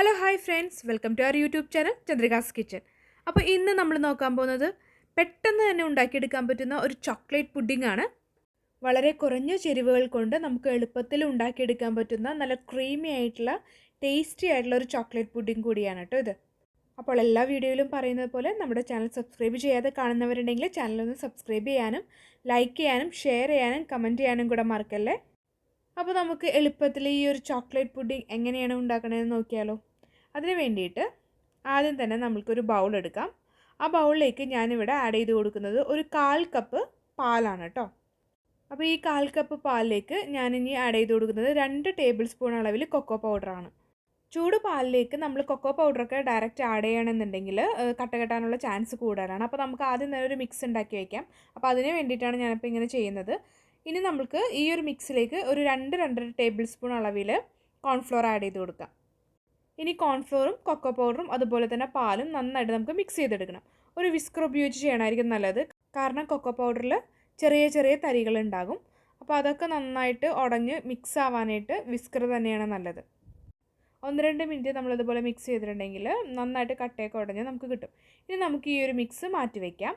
Hello hi friends, welcome to our YouTube channel Chandrika's kitchen. അപ്പോൾ ഇന്ന് നമ്മൾ നോക്കാൻ പോകുന്നത് പെട്ടെന്ന് തന്നെ ഉണ്ടാക്കിയെടുക്കാൻ പറ്റുന്ന ഒരു ചോക്ലേറ്റ് പുഡിംഗ് ആണ്. വളരെ കുറഞ്ഞ ചേരുവകൾ കൊണ്ട് നമുക്ക് എളുപ്പത്തിൽ ഉണ്ടാക്കിയെടുക്കാൻ പറ്റുന്ന നല്ല ക്രീമി ആയിട്ടുള്ള ടേസ്റ്റി ആയിട്ടുള്ള ഒരു ചോക്ലേറ്റ് പുഡിംഗ് കൂടിയാണ് കേട്ടോ ഇത്. അപ്പോൾ എല്ലാ വീഡിയോയിലും പറയുന്നത് പോലെ നമ്മുടെ ചാനൽ സബ്സ്ക്രൈബ് ചെയ്യാതെ കാണുന്നവരുണ്ടെങ്കിൽ ചാനലൊന്ന് സബ്സ്ക്രൈബ് ചെയ്യാനും ലൈക്ക് ചെയ്യാനും ഷെയർ ചെയ്യാനും കമൻറ്റ് ചെയ്യാനും കൂടെ മറക്കല്ലേ. അപ്പോൾ നമുക്ക് എളുപ്പത്തിൽ ഈ ഒരു ചോക്ലേറ്റ് പുഡിംഗ് എങ്ങനെയാണ് ഉണ്ടാക്കണതെന്ന് നോക്കിയാലോ. അതിന് വേണ്ടിയിട്ട് ആദ്യം തന്നെ നമുക്കൊരു ബൗൾ എടുക്കാം. ആ ബൗളിലേക്ക് ഞാനിവിടെ ആഡ് ചെയ്ത് കൊടുക്കുന്നത് ഒരു 1/4 കപ്പ് പാലാണ് കേട്ടോ. അപ്പോൾ ഈ 1/4 കപ്പ് പാലിലേക്ക് ഞാനിനി ആഡ് ചെയ്ത് കൊടുക്കുന്നത് 2 ടേബിൾ സ്പൂൺ അളവിൽ കൊക്കോ പൗഡറാണ്. ചൂട് പാലിലേക്ക് നമ്മൾ കൊക്കോ പൗഡറൊക്കെ ഡയറക്റ്റ് ആഡ് ചെയ്യണമെന്നുണ്ടെങ്കിൽ കട്ട കെട്ടാനുള്ള ചാൻസ് കൂടുതലാണ്. അപ്പോൾ നമുക്ക് ആദ്യം തന്നെ ഒരു മിക്സ് ഉണ്ടാക്കി വയ്ക്കാം. അപ്പോൾ അതിന് വേണ്ടിയിട്ടാണ് ഞാനിപ്പോൾ ഇങ്ങനെ ചെയ്യുന്നത്. ഇനി നമുക്ക് ഈ ഒരു മിക്സിലേക്ക് ഒരു 2-2.5 ടേബിൾ സ്പൂൺ അളവിൽ കോൺഫ്ലോർ ആഡ് ചെയ്ത് കൊടുക്കാം. ഇനി കോൺഫ്ലോറും കൊക്കോ പൗഡറും അതുപോലെ തന്നെ പാലും നന്നായിട്ട് നമുക്ക് മിക്സ് ചെയ്തെടുക്കണം. ഒരു വിസ്കർ ഉപയോഗിച്ച് ചെയ്യണമായിരിക്കും നല്ലത്. കാരണം കൊക്കോ പൗഡറിൽ ചെറിയ ചെറിയ തരികളുണ്ടാകും. അപ്പോൾ അതൊക്കെ നന്നായിട്ട് ഉടഞ്ഞ് മിക്സ് ആവാനായിട്ട് വിസ്കർ തന്നെയാണ് നല്ലത്. 1-2 മിനിറ്റ് നമ്മളിതുപോലെ മിക്സ് ചെയ്തിട്ടുണ്ടെങ്കിൽ നന്നായിട്ട് കട്ടയൊക്കെ ഉടഞ്ഞ് നമുക്ക് കിട്ടും. ഇനി നമുക്ക് ഈ ഒരു മിക്സ് മാറ്റി വയ്ക്കാം.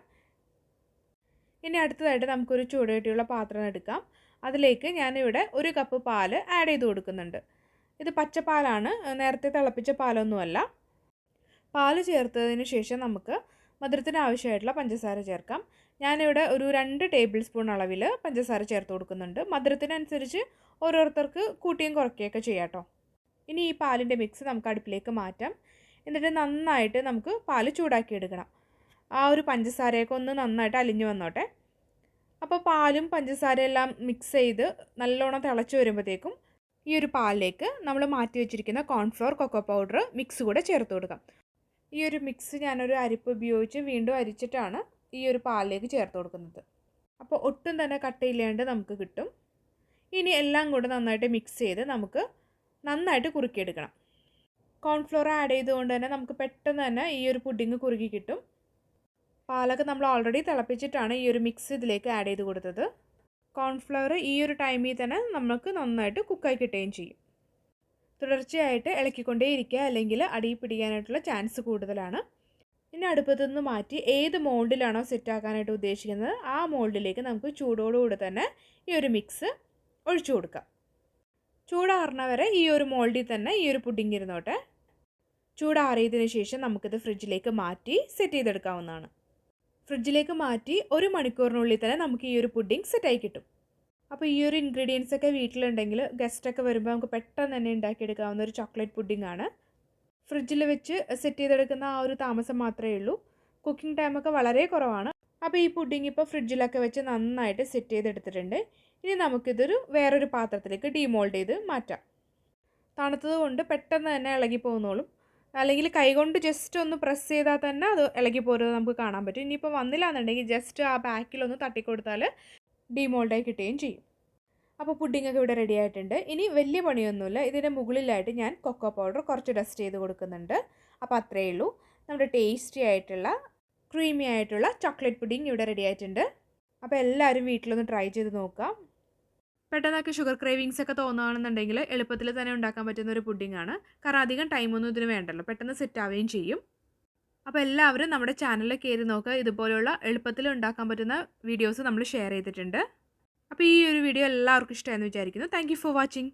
ഇനി അടുത്തതായിട്ട് നമുക്കൊരു ചൂടുകട്ടിയുള്ള പാത്രം എടുക്കാം. അതിലേക്ക് ഞാനിവിടെ 1 കപ്പ് പാല് ആഡ് ചെയ്ത് കൊടുക്കുന്നുണ്ട്. ഇത് പച്ചപ്പാലാണ്, നേരത്തെ തിളപ്പിച്ച പാലൊന്നുമല്ല. പാല് ചേർത്തതിന് ശേഷം നമുക്ക് മധുരത്തിന് ആവശ്യമായിട്ടുള്ള പഞ്ചസാര ചേർക്കാം. ഞാനിവിടെ ഒരു 2 ടേബിൾ സ്പൂൺ അളവിൽ പഞ്ചസാര ചേർത്ത് കൊടുക്കുന്നുണ്ട്. മധുരത്തിനനുസരിച്ച് ഓരോരുത്തർക്ക് കൂട്ടിയും കുറയ്ക്കുകയൊക്കെ ചെയ്യാം കേട്ടോ. ഇനി ഈ പാലിൻ്റെ മിക്സ് നമുക്ക് അടുപ്പിലേക്ക് മാറ്റാം. എന്നിട്ട് നന്നായിട്ട് നമുക്ക് പാല് ചൂടാക്കിയെടുക്കണം. ആ ഒരു പഞ്ചസാരയൊക്കെ ഒന്ന് നന്നായിട്ട് അലിഞ്ഞു വന്നോട്ടെ. അപ്പോൾ പാലും പഞ്ചസാരയെല്ലാം മിക്സ് ചെയ്ത് നല്ലോണം തിളച്ച് വരുമ്പോഴത്തേക്കും ഈ ഒരു പാലിലേക്ക് നമ്മൾ മാറ്റി വെച്ചിരിക്കുന്ന കോൺഫ്ലോർ കൊക്കോ പൗഡർ മിക്സ് കൂടെ ചേർത്ത് കൊടുക്കാം. ഈ ഒരു മിക്സ് ഞാനൊരു അരിപ്പ് ഉപയോഗിച്ച് വീണ്ടും അരിച്ചിട്ടാണ് ഈ ഒരു പാലിലേക്ക് ചേർത്ത് കൊടുക്കുന്നത്. അപ്പോൾ ഒട്ടും തന്നെ കട്ടയില്ലാണ്ട് നമുക്ക് കിട്ടും. ഇനി എല്ലാം കൂടെ നന്നായിട്ട് മിക്സ് ചെയ്ത് നമുക്ക് നന്നായിട്ട് കുറുക്കിയെടുക്കണം. കോൺഫ്ലോർ ആഡ് ചെയ്തുകൊണ്ട് തന്നെ നമുക്ക് പെട്ടെന്ന് തന്നെ ഈ ഒരു പുഡിംഗ് കുറുകി കിട്ടും. പാലൊക്കെ നമ്മൾ ഓൾറെഡി തിളപ്പിച്ചിട്ടാണ് ഈ ഒരു മിക്സ് ഇതിലേക്ക് ആഡ് ചെയ്ത് കൊടുത്തത്. കോൺഫ്ലവർ ഈ ഒരു ടൈമിൽ തന്നെ നമുക്ക് നന്നായിട്ട് കുക്കായി കിട്ടുകയും ചെയ്യും. തുടർച്ചയായിട്ട് ഇളക്കിക്കൊണ്ടേ ഇരിക്കുക, അല്ലെങ്കിൽ അടി പിടിക്കാനായിട്ടുള്ള ചാൻസ് കൂടുതലാണ്. ഇനി അടുപ്പത്തു നിന്ന് മാറ്റി ഏത് മോൾഡിലാണോ സെറ്റാക്കാനായിട്ട് ഉദ്ദേശിക്കുന്നത് ആ മോൾഡിലേക്ക് നമുക്ക് ചൂടോടുകൂടി തന്നെ ഈ ഒരു മിക്സ് ഒഴിച്ചു കൊടുക്കാം. ചൂടാറുന്ന വരെ ഈ ഒരു മോൾഡിൽ തന്നെ ഈ ഒരു പുഡിംഗ് ഇരുന്നോട്ടെ. ചൂടാറിയതിന് ശേഷം നമുക്കിത് ഫ്രിഡ്ജിലേക്ക് മാറ്റി സെറ്റ് ചെയ്തെടുക്കാവുന്നതാണ്. ഫ്രിഡ്ജിലേക്ക് മാറ്റി 1 മണിക്കൂറിനുള്ളിൽ തന്നെ നമുക്ക് ഈ ഒരു പുഡിംഗ് സെറ്റായി കിട്ടും. അപ്പോൾ ഈ ഒരു ഇൻഗ്രീഡിയൻസ് ഒക്കെ വീട്ടിലുണ്ടെങ്കിൽ ഗസ്റ്റൊക്കെ വരുമ്പോൾ നമുക്ക് പെട്ടെന്ന് തന്നെ ഉണ്ടാക്കിയെടുക്കാവുന്ന ഒരു ചോക്ലേറ്റ് പുഡിംഗ് ആണ്. ഫ്രിഡ്ജിൽ വെച്ച് സെറ്റ് ചെയ്തെടുക്കുന്ന ആ ഒരു താമസം മാത്രമേ ഉള്ളൂ. കുക്കിംഗ് ടൈമൊക്കെ വളരെ കുറവാണ്. അപ്പോൾ ഈ പുഡിംഗ് ഇപ്പോൾ ഫ്രിഡ്ജിലൊക്കെ വെച്ച് നന്നായിട്ട് സെറ്റ് ചെയ്തെടുത്തിട്ടുണ്ട്. ഇനി നമുക്കിതൊരു വേറൊരു പാത്രത്തിലേക്ക് ഡീമോൾഡ് ചെയ്ത് മാറ്റാം. തണുത്തത് കൊണ്ട് പെട്ടെന്ന് തന്നെ ഇളകി പോകുന്നോളും. അല്ലെങ്കിൽ കൈകൊണ്ട് ജസ്റ്റ് ഒന്ന് പ്രസ് ചെയ്താൽ തന്നെ അത് ഇളകി പോരുന്നത് നമുക്ക് കാണാൻ പറ്റും. ഇനിയിപ്പോൾ വന്നില്ല എന്നുണ്ടെങ്കിൽ ജസ്റ്റ് ആ ബാക്കിലൊന്ന് തട്ടിക്കൊടുത്താൽ ഡീമോൾഡായി കിട്ടുകയും ചെയ്യും. അപ്പോൾ പുഡിങ്ങൊക്കെ ഇവിടെ റെഡി ആയിട്ടുണ്ട്. ഇനി വലിയ പണിയൊന്നുമില്ല. ഇതിൻ്റെ മുകളിലായിട്ട് ഞാൻ കൊക്കോ പൗഡർ കുറച്ച് ഡസ്റ്റ് ചെയ്ത് കൊടുക്കുന്നുണ്ട്. അപ്പോൾ അത്രയേ ഉള്ളൂ. നമ്മുടെ ടേസ്റ്റി ആയിട്ടുള്ള ക്രീമി ആയിട്ടുള്ള ചോക്ലേറ്റ് പുഡിംഗ് ഇവിടെ റെഡി ആയിട്ടുണ്ട്. അപ്പോൾ എല്ലാവരും വീട്ടിലൊന്ന് ട്രൈ ചെയ്ത് നോക്കാം. പെട്ടെന്നൊക്കെ ഷുഗർ ക്രേവിങ്സ് ഒക്കെ തോന്നുകയാണെന്നുണ്ടെങ്കിൽ എളുപ്പത്തിൽ തന്നെ ഉണ്ടാക്കാൻ പറ്റുന്ന ഒരു പുഡിംഗ് ആണ്. കാരണം അധികം ടൈമൊന്നും ഇതിന് വേണ്ടല്ലോ, പെട്ടെന്ന് സെറ്റ് ആവുകയും ചെയ്യും. അപ്പോൾ എല്ലാവരും നമ്മുടെ ചാനലിൽ കയറി നോക്കുക. ഇതുപോലെയുള്ള എളുപ്പത്തിൽ ഉണ്ടാക്കാൻ പറ്റുന്ന വീഡിയോസ് നമ്മൾ ഷെയർ ചെയ്തിട്ടുണ്ട്. അപ്പോൾ ഈ ഒരു വീഡിയോ എല്ലാവർക്കും ഇഷ്ടമായെന്ന് വിചാരിക്കുന്നു. Thank you for watching.